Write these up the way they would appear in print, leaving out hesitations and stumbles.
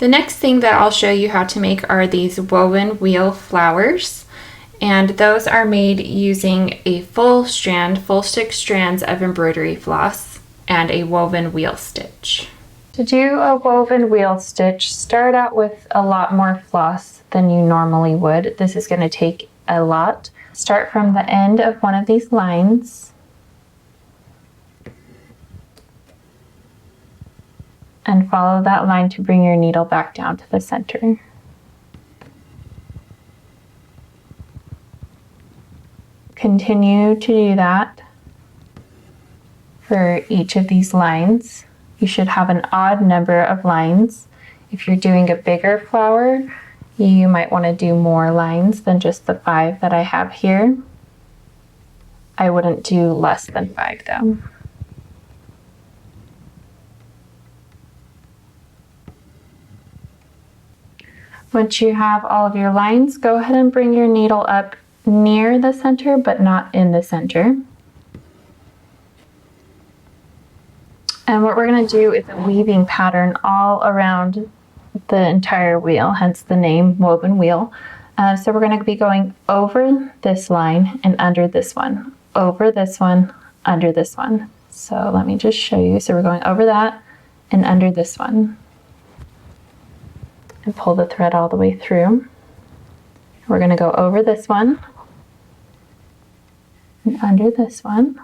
The next thing that I'll show you how to make are these woven wheel flowers, and those are made using a full stick strands of embroidery floss and a woven wheel stitch. To do a woven wheel stitch, start out with a lot more floss than you normally would. This is going to take a lot. Start from the end of one of these lines and follow that line to bring your needle back down to the center. Continue to do that for each of these lines. You should have an odd number of lines. If you're doing a bigger flower, you might want to do more lines than just the 5 that I have here. I wouldn't do less than 5 though. Once you have all of your lines, go ahead and bring your needle up near the center, but not in the center. And what we're going to do is a weaving pattern all around the entire wheel, hence the name woven wheel. So we're going to be going over this line and under this one, over this one, under this one. So let me just show you. So we're going over that and under this one. And pull the thread all the way through. We're going to go over this one and under this one.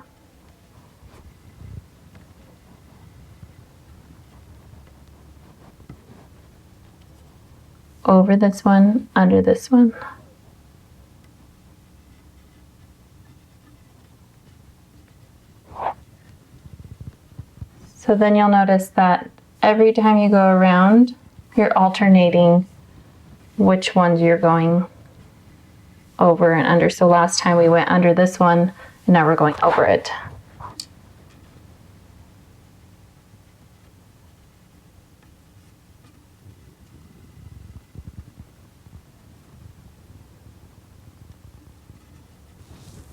Over this one, under this one. So then you'll notice that every time you go around, you're alternating which ones you're going over and under. So last time we went under this one, and now we're going over it.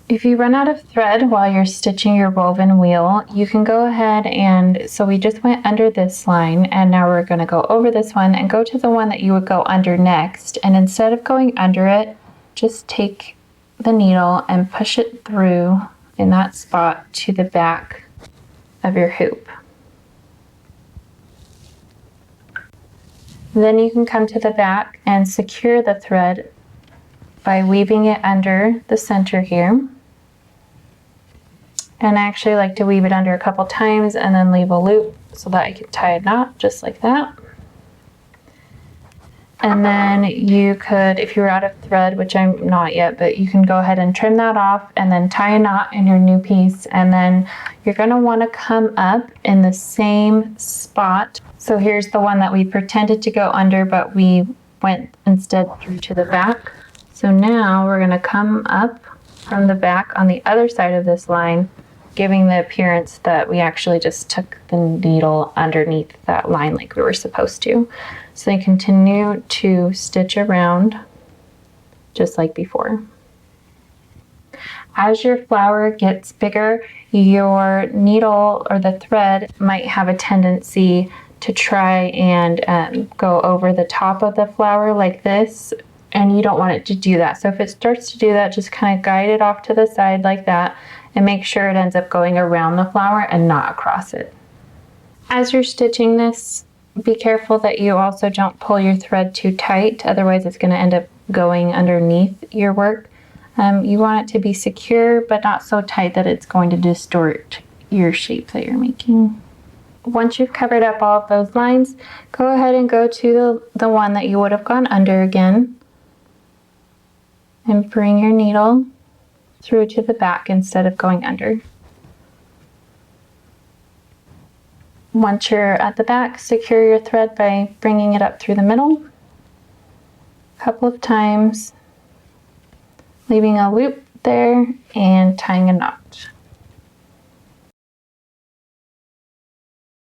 If you run out of thread while you're stitching your woven wheel, you can go ahead and, so we just went under this line and now we're going to go over this one and go to the one that you would go under next. And instead of going under it, just take the needle and push it through in that spot to the back of your hoop. Then you can come to the back and secure the thread by weaving it under the center here. And I actually like to weave it under a couple times and then leave a loop so that I can tie a knot just like that. And then you could, if you're out of thread, which I'm not yet, but you can go ahead and trim that off and then tie a knot in your new piece. And then you're going to want to come up in the same spot. So here's the one that we pretended to go under, but we went instead through to the back. So now we're going to come up from the back on the other side of this line, giving the appearance that we actually just took the needle underneath that line like we were supposed to. So then continue to stitch around just like before. As your flower gets bigger, your needle or the thread might have a tendency to try and go over the top of the flower like this, and you don't want it to do that. So if it starts to do that, just kind of guide it off to the side like that and make sure it ends up going around the flower and not across it. As you're stitching this, be careful that you also don't pull your thread too tight, otherwise it's going to end up going underneath your work. You want it to be secure, but not so tight that it's going to distort your shape that you're making. Once you've covered up all of those lines, go ahead and go to the one that you would have gone under again, and bring your needle through to the back instead of going under. Once you're at the back, secure your thread by bringing it up through the middle a couple of times, leaving a loop there and tying a knot.